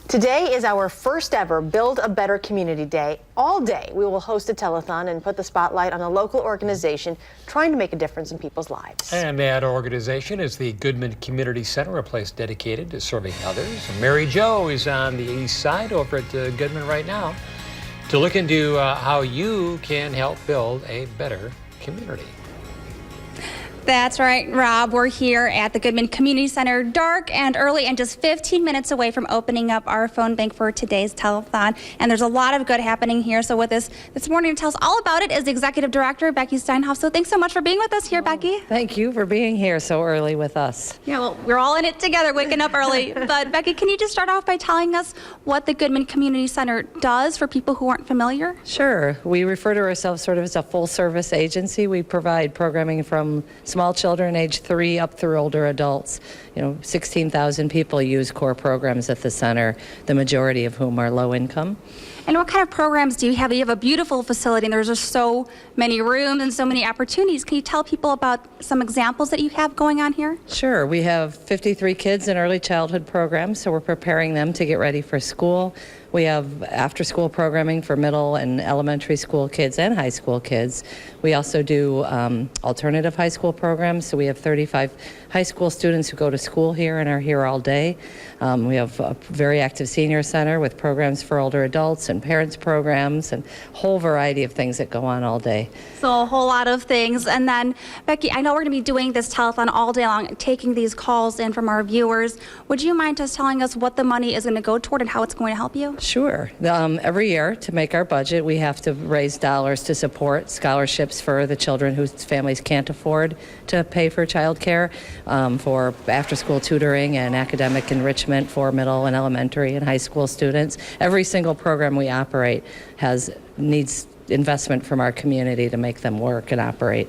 Today is our first ever Build a Better Community Day. All day we will host a telethon and put the spotlight on a local organization trying to make a difference in people's lives. And that organization is the Goodman Community Center, a place dedicated to serving others. Mary Jo is on the east side over at Goodman right now to look into how you can help build a better community. That's right, Rob. We're here at the Goodman Community Center, dark and early and just 15 minutes away from opening up our phone bank for today's telethon. And there's a lot of good happening here. So with us this morning to tell us all about it is the Executive Director, Becky Steinhoff. So thanks so much for being with us here, Becky. Thank you for being here so early with us. Yeah, well, we're all in it together, waking up early. But Becky, can you just start off by telling us what the Goodman Community Center does for people who aren't familiar? Sure. We refer to ourselves sort of as a full-service agency. We provide programming from small children age 3 up through older adults. 16,000 people use core programs at the center, the majority of whom are low income. And what kind of programs do you have? You have a beautiful facility and there's just so many rooms and so many opportunities. Can you tell people about some examples that you have going on here? Sure. We have 53 kids in early childhood programs, so we're preparing them to get ready for school. We have after-school programming for middle and elementary school kids and high school kids. We also do alternative high school programs, so we have 35 high school students who go to school here and are here all day. We have a very active senior center with programs for older adults and parents programs and a whole variety of things that go on all day. So a whole lot of things. And then, Becky, I know we're going to be doing this telethon all day long, taking these calls in from our viewers. Would you mind just telling us what the money is going to go toward and how it's going to help you? Sure. Every year, to make our budget, we have to raise dollars to support scholarships for the children whose families can't afford to pay for child care, for after-school tutoring and academic enrichment for middle and elementary and high school students. Every single program we operate needs investment from our community to make them work and operate.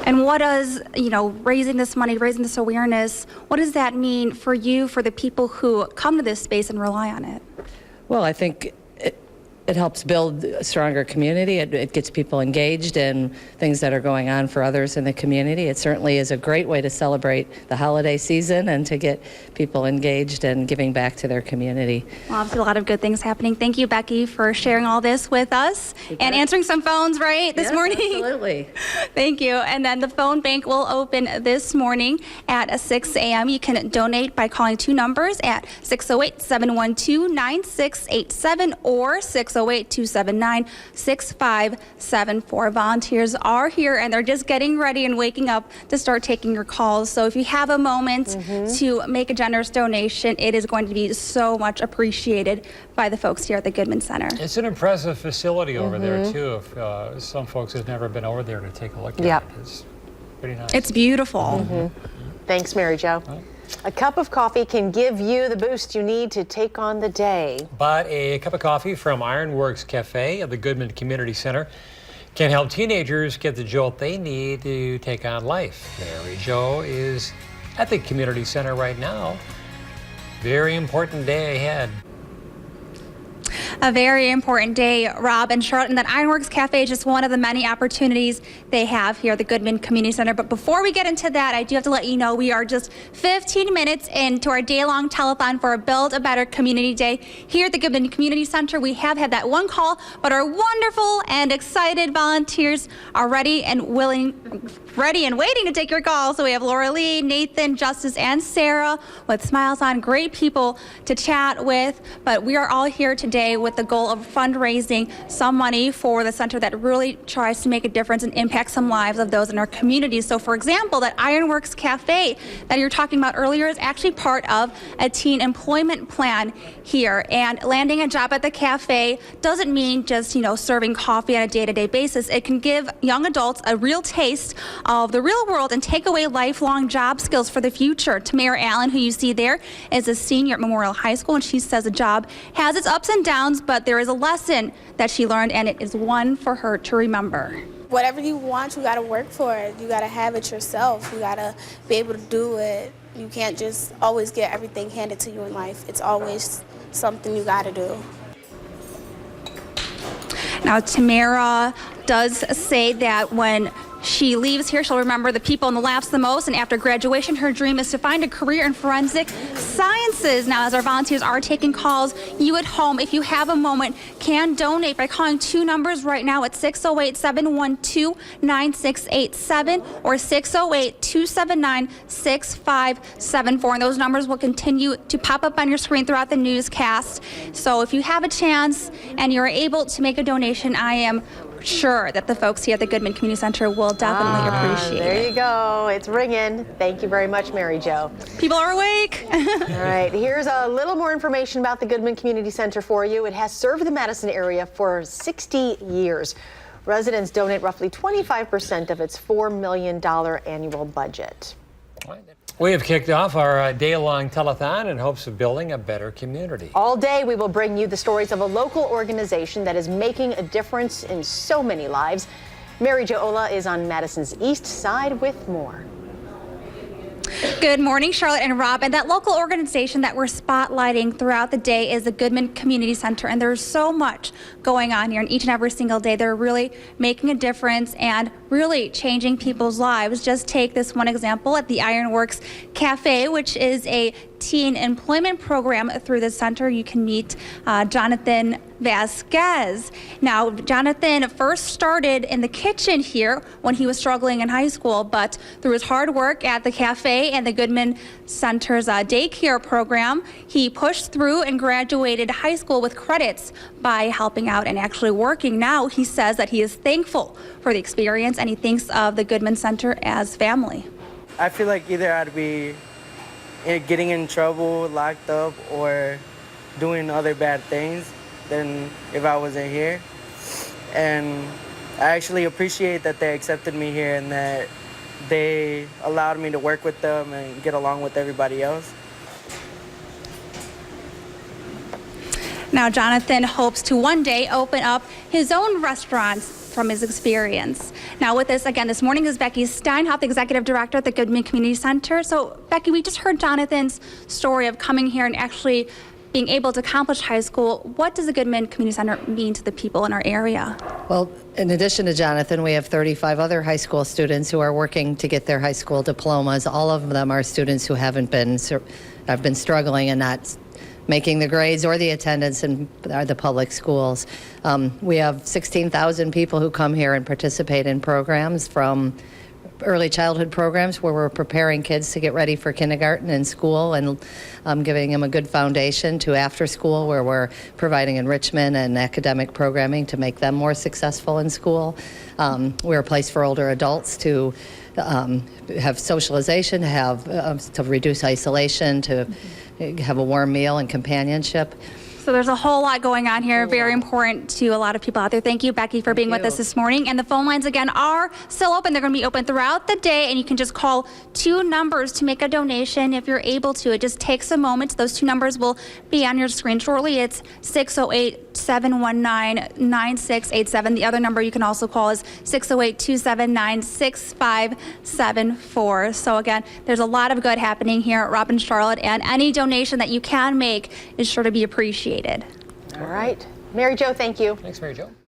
And what does, raising this money, raising this awareness, what does that mean for you, for the people who come to this space and rely on it? Well, I think it helps build a stronger community. It gets people engaged in things that are going on for others in the community. It certainly is a great way to celebrate the holiday season and to get people engaged and giving back to their community. Well, obviously a lot of good things happening. Thank you, Becky, for sharing all this with us and answering some phones, right, this morning? Absolutely. Thank you. And then the phone bank will open this morning at 6 a.m. You can donate by calling 2 numbers at 608-712-9687 or 608-279-6574. Volunteers are here and they're just getting ready and waking up to start taking your calls. So if you have a moment to make a generous donation, it is going to be so much appreciated by the folks here at the Goodman Center. It's an impressive facility over there too. If some folks have never been over there to take a look at it, it's pretty nice. It's beautiful. Thanks, Mary Jo. A cup of coffee can give you the boost you need to take on the day. But a cup of coffee from Ironworks Cafe at the Goodman Community Center can help teenagers get the jolt they need to take on life. Mary Jo is at the community center right now. Very important day ahead. A very important day, Rob and Charlotte, and that Ironworks Cafe is just one of the many opportunities they have here at the Goodman Community Center. But before we get into that, I do have to let you know we are just 15 minutes into our day-long telethon for a Build a Better Community Day here at the Goodman Community Center. We have had that one call, but our wonderful and excited volunteers are ready and waiting to take your call. So we have Laura Lee, Nathan, Justice, and Sarah with smiles on, great people to chat with. But we are all here today with the goal of fundraising some money for the center that really tries to make a difference and impact some lives of those in our community. So for example, that Ironworks Cafe that you're talking about earlier is actually part of a teen employment plan here. And landing a job at the cafe doesn't mean just, serving coffee on a day-to-day basis. It can give young adults a real taste of the real world and take away lifelong job skills for the future. Tamara Allen, who you see there, is a senior at Memorial High School, and she says the job has its ups and downs, but there is a lesson that she learned, and it is one for her to remember. Whatever you want, you gotta work for it. You gotta have it yourself. You gotta be able to do it. You can't just always get everything handed to you in life. It's always something you gotta do. Now, Tamara does say that when she leaves here, she'll remember the people and the laughs the most. And after graduation, her dream is to find a career in forensic sciences. Now, as our volunteers are taking calls, you at home, if you have a moment, can donate by calling 2 numbers right now at 608-712-9687 or 608-279-6574. And those numbers will continue to pop up on your screen throughout the newscast. So if you have a chance and you're able to make a donation, I am sure that the folks here at the Goodman Community Center will definitely appreciate There it. you go. It's ringing. Thank you very much, Mary Jo. People are awake. All right, here's a little more information about the Goodman Community Center for you. It has served the Madison area for 60 years. Residents donate roughly 25% of its $4 million annual budget. We have kicked off our day-long telethon in hopes of building a better community. All day, we will bring you the stories of a local organization that is making a difference in so many lives. Mary Jo Ola is on Madison's east side with more. Good morning, Charlotte and Rob. And that local organization that we're spotlighting throughout the day is the Goodman Community Center. And there's so much going on here, and each and every single day they're really making a difference and really changing people's lives. Just take this one example at the Ironworks Cafe, which is a teen employment program through the center. You can meet Jonathan Vasquez. Now, Jonathan first started in the kitchen here when he was struggling in high school, but through his hard work at the cafe and the Goodman Center's daycare program, he pushed through and graduated high school with credits by helping out and actually working. Now, he says that he is thankful for the experience and he thinks of the Goodman Center as family. I feel like either I'd be getting in trouble, locked up, or doing other bad things than if I wasn't here. And I actually appreciate that they accepted me here and that they allowed me to work with them and get along with everybody else. Now, Jonathan hopes to one day open up his own restaurants from his experience. Now, with us again this morning is Becky Steinhoff, the Executive Director at the Goodman Community Center. So, Becky, we just heard Jonathan's story of coming here and actually being able to accomplish high school. What does the Goodman Community Center mean to the people in our area? Well, in addition to Jonathan, we have 35 other high school students who are working to get their high school diplomas. All of them are students who have been struggling and not making the grades or the attendance in the public schools. We have 16,000 people who come here and participate in programs, from early childhood programs where we're preparing kids to get ready for kindergarten and school and giving them a good foundation, to after school where we're providing enrichment and academic programming to make them more successful in school. We're a place for older adults to have socialization, to reduce isolation, to have a warm meal and companionship. So there's a whole lot going on here, very important to a lot of people out there. Thank you, Becky, for being with us this morning. And the phone lines, again, are still open. They're going to be open throughout the day, and you can just call 2 numbers to make a donation if you're able to. It just takes a moment. Those 2 numbers will be on your screen shortly. It's 608-719-9687. The other number you can also call is 608-279-6574. So again, there's a lot of good happening here at Rob and Charlotte, and any donation that you can make is sure to be appreciated. All right. Mary Jo, thank you. Thanks, Mary Jo.